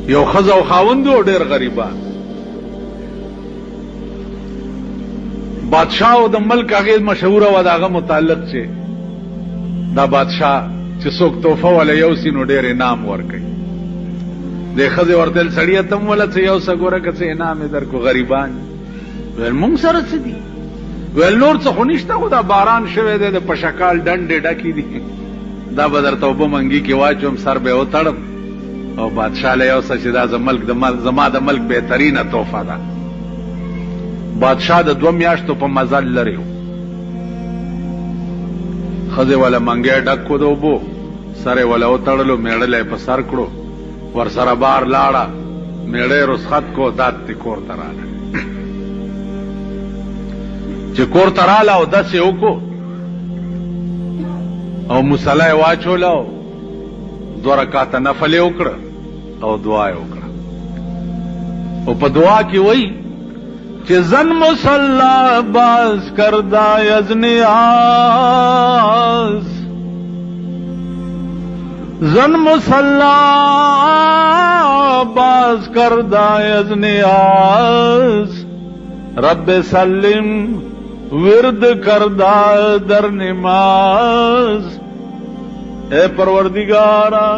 یو ښځه او خاوند او ډېر غریبان. بادشاہ او د ملک هغه مشهوره و داغه متعلق چې دا بادشاہ چې څوک توفه ولا یو سینو ډېر انعام ورکړي. د ښځې ورتل سړی تم ولا څه یو څه ګوره که څه انعام یې درکو غریبان. ویل مونږ سره څه دي؟ ویل نور څه خو نشته، خو دا باران شوی دی د پشکال ډنډې ډکې دي، دا به درته اوبه منګي کې واچوم سر به وتړم او بادشاہ له یو څه چې دا زما د ملک بهترینه تحفه ده. بادشاہ د 2 میاشتو په مزل لري و. ښځې وله منګی ډک کړو د اوبو، سر یې وله وتړلو، میړله یې په سر کړو، ورسره بار لاړه، میړه یې رسخت کو، داد تی کور ته راغله. چې کور ته راله او داسې وکړو او مصلی یې واچوله او 2 رکعته نفل یې وکړه او دعا یې وکړه. او په دعا کې وایي چې زن مصلا باز کردای از نیاز، زن مصلا باز کردای از نیاز، رب سلم ورد کردا در نماز. اے پروردگارا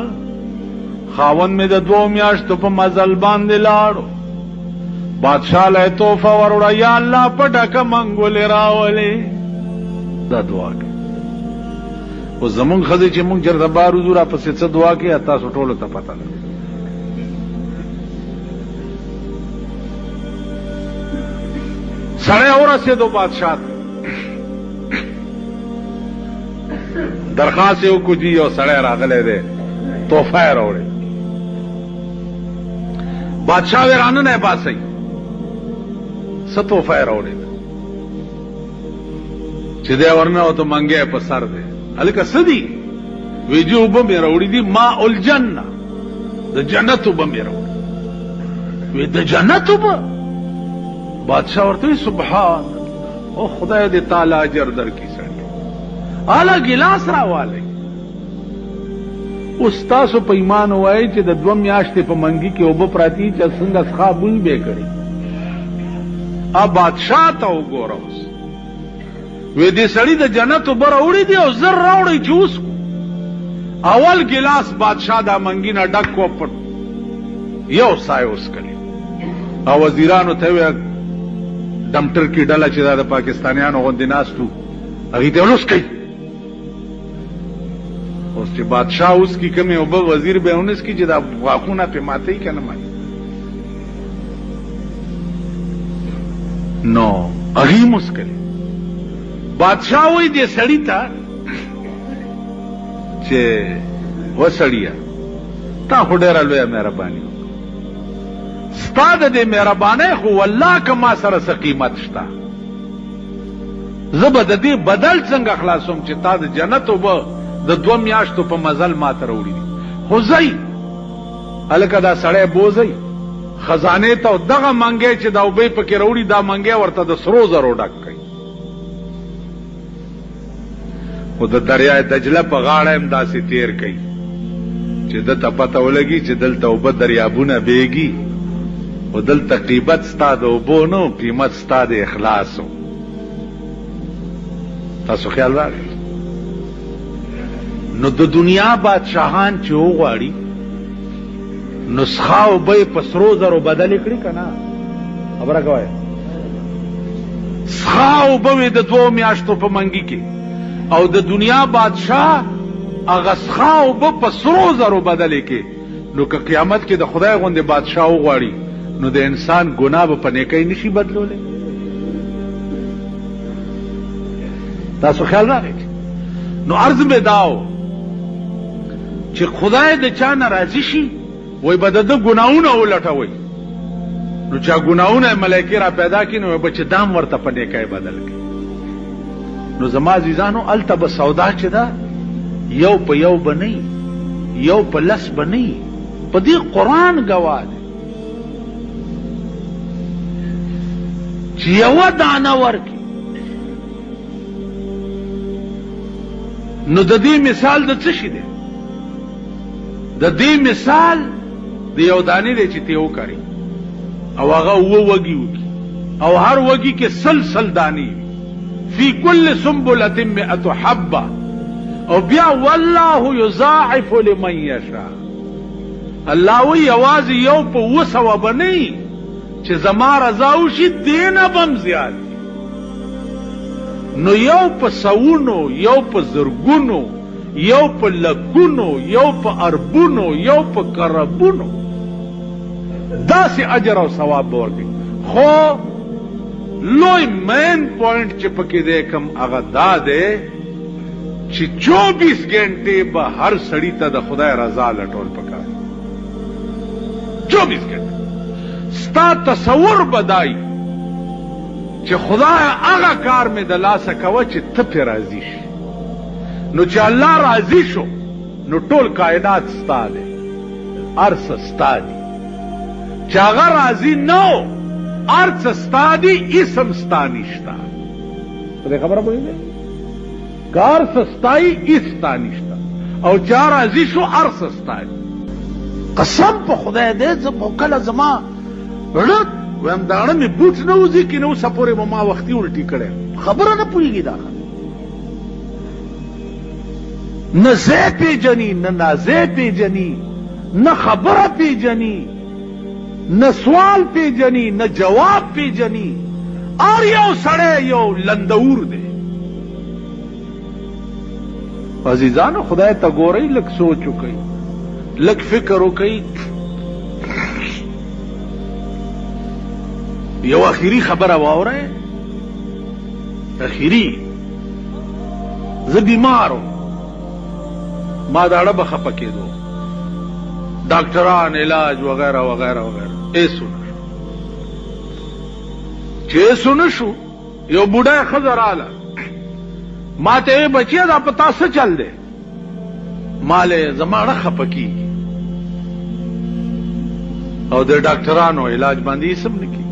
خاون میں د 2 میاشتو په مزل باندې لاړو، بادشاہ له توفه وروړه، یا الله پټکه منګولې راولې. دا دعا کوي. او زمونږ ښځې چې مونږ چېرته بار وځو راپسې څه دعا کوي تاسو ټولو ته پته ده. سړی ورسېدو بادشاہ ته، درخواست یې وکړو جي یو سړی راغلی دی تحفه یې راوړې. بادشاہ وی رانه نه باسئ څه تحفه یې راوړې ده چې دی ورنه او ته منګی په سر دی. هلکه څه دي؟ وی جي اوبه مې راوړي دي، ماء الجنه، د جنت اوبه مې راوړي. وی د جنت اوبه؟ بادشاہ ورته وی سبحان الله، او خدای دې تعالی اجر درکړي. سړی اعلی ګلاس راوالی. اوس تاسو په ایمان وایئ چې د 2 میاشتې په منګي کې اوبه پراتې چې څنګه څښا بوی به کړي. بادشاہ ته وګوره اوس، وی دې سړي د جنت اوبه راوړي دي او زر راوړئ چې اوس اول ګلاس بادشاہ دا منګي نه ډک کو، په یو سای اوس کړي. او وزیرانو ته وی ډمټر کې ډله چې دا د پاکستانیانو غوندې ناستو هغې ته ولوس کوي. اوس چې بادشاہ اوس کی کمې اوبه وزیر به اونس کی چې دا غاښونه پې ماتوي که نه ماتوي. نو هغې مسکلې. بادشاہ وایي دې سړي ته چې و سړیه تا خو ډېره لویه مهرباني وکړه، ستا د دې مهربانۍ خو والله که ما سره څه قیمت شته، زه به د دې بدل څنګه خلاصوم چې تا د جنت اوبه د 2 میاشتو په مزل ماته راوړي دي. خو ځئ هلکه دا سړی بوځئ خزانې ته، او دغه منګی چې دا اوبه پکې راوړي دا منګی ورته د سرو زرو ډک کړئ. خو د دریای دجله په غاړه هم داسې تیر کړئ چې دته پته ولګي چې دلته اوبه دریابونه بیږي، خو دلته قیمت ستا د اوبو نه، قیمت ستا د اخلاص و. تاسو خیال راغلی؟ نو د دنیا بادشاهان چې وغواړي نسخه اوبه یې په سرو زرو بدلې کړي که نه؟ خبره کوئ. سخه اوبه وې د 2 میاشتو په منګي کې، او د دنیا بادشاہ هغه سخه اوبه په سرو زرو بدلې کې. نو که قیامت کې د خدای غوندې بادشاہ وغواړي نو د انسان ګناه به په نیکۍ نشي بدلولی. تاسو خیال راغی؟ نو عرض مې داو چې خدای د چا نه راضي شي وای به د ده ګناهونه ولټوئ. نو چا ګناهونه ملایکې را پیدا کړي نو به چې دام ورته په نیکۍ بدل کړي. نو زما عزیزانو هلته به سودا چې ده یو په یو به نه یو په لس به نه، په دې قرآن ګواه دی چې یوه دانه ورکړي. نو د دې مثال د څه شي دی؟ د دې مثال د یو دانې دی چې ته وکړې او هغه اوه وږي وکړي او هر وږي کې سل دانې وي فی کل سنبلة 100 حبه او بیا والله یضاعف لمن یشاء. الله وی یوازې یو په 200 به نه وي چې زما رضا وشي دینه به هم زیات نو یو په سوونو یو په زرګونو یو په لکونو یو په اربونو یو په کربونو داسې اجر او ثواب به ورکوي. خو لوی مین پوینټ چې پکې دی کوم هغه دا دی چې 24 غنټې به هر سړي ته د خدای رضا لټول پکار 24 غنټې ستا تصور بدای چې خدای هغه کار مې د لاسه کوه چې ته پې راضي شي نو چې الله راضي شو نو ټول کائنات ستا دی هر څه ستا دي چې هغه راضي نه و هر څه ستا دي اسم ستا نشته په دې خبره پوهېږئ که هر څه ستایي هېڅ ستا نشته او چې راضي شو هر څه ستا دي. قسم په خدای دی زه په کله زما ړد ویم داړه مې بوټ نه وځي که نه اوسه پورې به ما وختي الټي کړی خبره نه پوهېږي دا نه ځای پېژني نه ناځای پېژني نه خبره پېژني نه سوال پېژني نه جواب پېژني هر یو سړی یو لندور دی. عزیزانو خدای ته ګورئ لږ سوچ وکئ لږ فکر وکئ. یو اخیری خبره واورئ اخیری زه بیمارو ما داړه به خفه کېدو ډاکټران علاج وغیرہ وغیرہ وغیرہ ایسو نشو چې ایسو نشو یو بوډای ښځه راله ما ته وی بچیه دا په تا څه چل دی مالې زما ړه خفه کېږي او د ډاکټرانو علاج باندې یې سم نه کېږي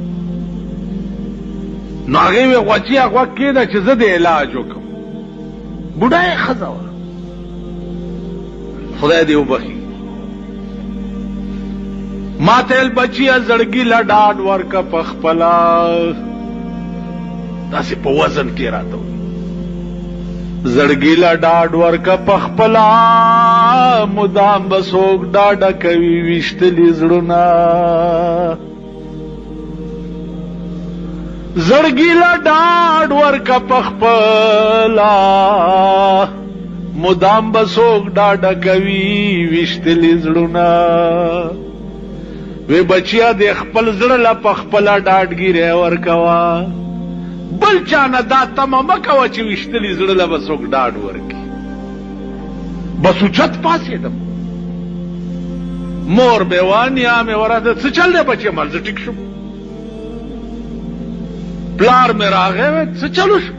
نو هغې وی غوچیه غوږ کېده چې زه د علاج وکړم بوډای ښځه وه خدای دې وبخي ما ته ویل بچیه زړګي له ډاډ ورکه په خپله داسې په وزن کې راته وي زړګي له ډاډ ورکه په خپله مدام به څوک ډاډه کوي ویشتلي زړونه زړګي له ډاډ ورکه په خپله مدام به څوک ډاډه کوي ویشتلي زړونه وی بچیا د خپل زړه له په خپله ډاډګیری ورکوه بل چا نه دا تمه مه کوه چې ویشتلي زړه له به څوک ډاډ ورکړي بس اوچت پاڅېدم مور مې وه نیا مې ورته څه چل دی بچیه مال زه ټیک شم پلار مې راغی څه چلو شو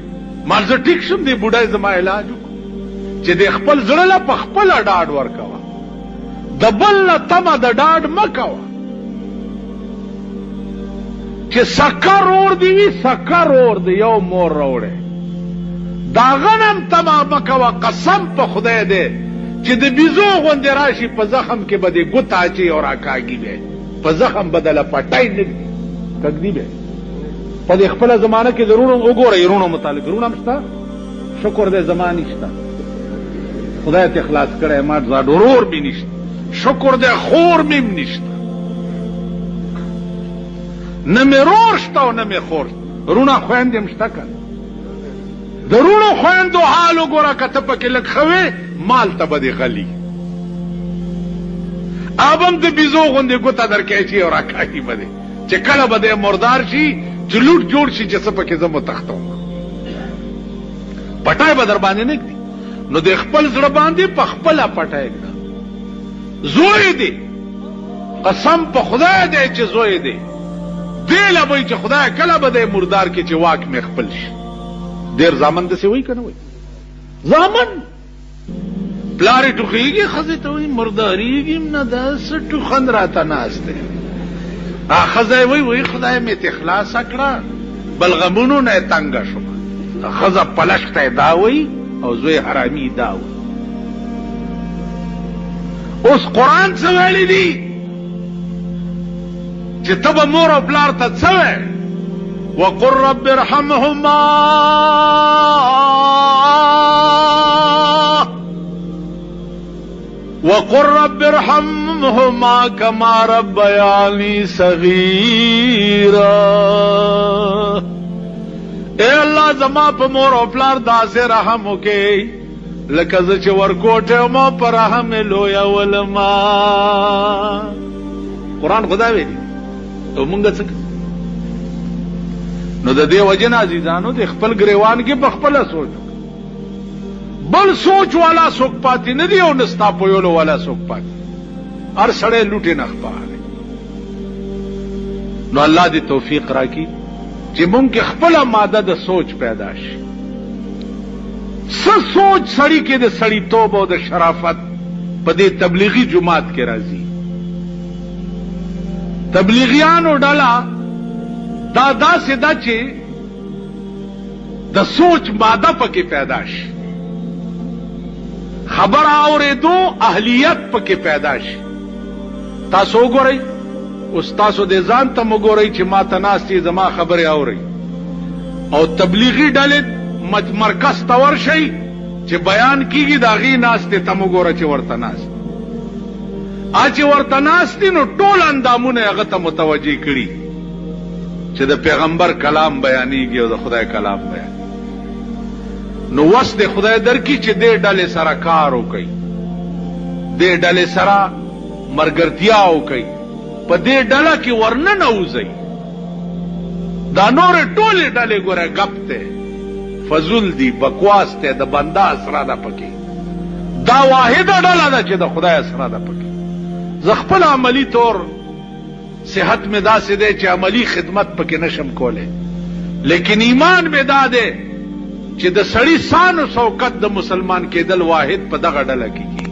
مال زه ټیک شم دی بوډای زما علاج وکړو چې د خپل زړه له په خپله ډاډ ورکوه د بل نه تمه د ډاډ مه کوه چې سکه رور دی وي سکه رور دی یو مور راوړی د هغه نه هم تمه مه کوه قسم په خدای دی چې د بیزو غوندې راشي په زخم کې به دې ګوته اچوي او راکاږي به په زخم به دله پټی نه ږدي کږدي به په دې خپله زمانه کې د روڼو وګورئ روڼو متعلق روڼ هم شته شکر دی زما نشته خدای ته خلاص کړی ما ورور مې نشته شکر دی خور مې هم نشته نه مې رور شته او نه مې خور رونه خویندې هم شته که د رونو خویندو حال وګوره که ته پکې لږ ښه وې مال ته به دې غلي اب هم د بیزو غوندې ګوته درکې اچي او راکاږي به دې چې کله به دې مردار شي چې لوټ جوړ شي چې څه پکې زه متختوم پټای به در باندې نه ږدي نو د خپل زړه باندې په خپله پټای ږده زوی دی قسم په خدای دی چې زوی دی دې له وایي چې خدای کله به دی مردار کې چې واک مې خپل شي ډېر زامن داسې وایي که نه وایي زامن پلار یې ټوخېږي ښځې ته وایي مردارېږي م نه دا څه ټوخن راته ناست دی ښځه یې وایي خدای مې ته خلاصه کړه بلغمونو نه یې تنګه شومه ښځه پلشک ته یې دا وایي او زوی حرامي دا وایي اوس قرآن څه ویلي دي چې تب مور او پلار ته څوې وقل رب ارحمهما وقل رب ارحمهما كما ربياني صغيرا اے اللہ زما په مور او پلار داسې رحم وکي لکه زه چې ورکوټه مو پر رحم لویا ولما قرآن خدا ویلي او مونږ څه نو د دې وجنه عزیزانو د خپل ګریوان کې په خپل سوچ بل سوچ والا څوک پاتې نه دی او نستا پویولو والا څوک پاتې هر سړی لوټې نه خپاره نو الله دې توفیق راکړي چې مونږ کې خپل ماده د سوچ پیدا شي سوچ سړی کې د سړی توبه او د شرافت په دې تبلیغي جماعت کې راځي تبلیغیانو ډاله دا داسې ده چې د سوچ ماده پکې پیدا شي خبر اورېدو اهلیت پکې پیدا شي تاسو وګورئ اوس تاسو د ځان ته وګورئ چې ما ته ناستې زما خبرې اورئ او تبلیغي ډلې مرکز ته ورشئ چې بیان کیږي د هغې ناستې ته وګوره چې ورته ناست چې ورته ناستې نو ټول اندامونه هغه ته متوجه کړي چې د پیغمبر کلام بیانېږي او د خدای کلام بیان نو وس د خدای درکې چې دې ډلې سره کار وکړي دې ډلې سره مرګرتیا وکړي په دې ډله کې ورننه وځئ دا نورې ټولې ډلې ګوره ګپ دی فضول دی بکواس دی د بنده اسره ده پکې دا واحده ډله ده چې د خدای اسره ده پکې زه خپل عملی طور صحت مې داسې دی چې عملی خدمت پکې نشم کولی لیکن ایمان مې دا دی چې د سړي سان او شوکت د مسلمان کېدل واحد په دغه ډله کې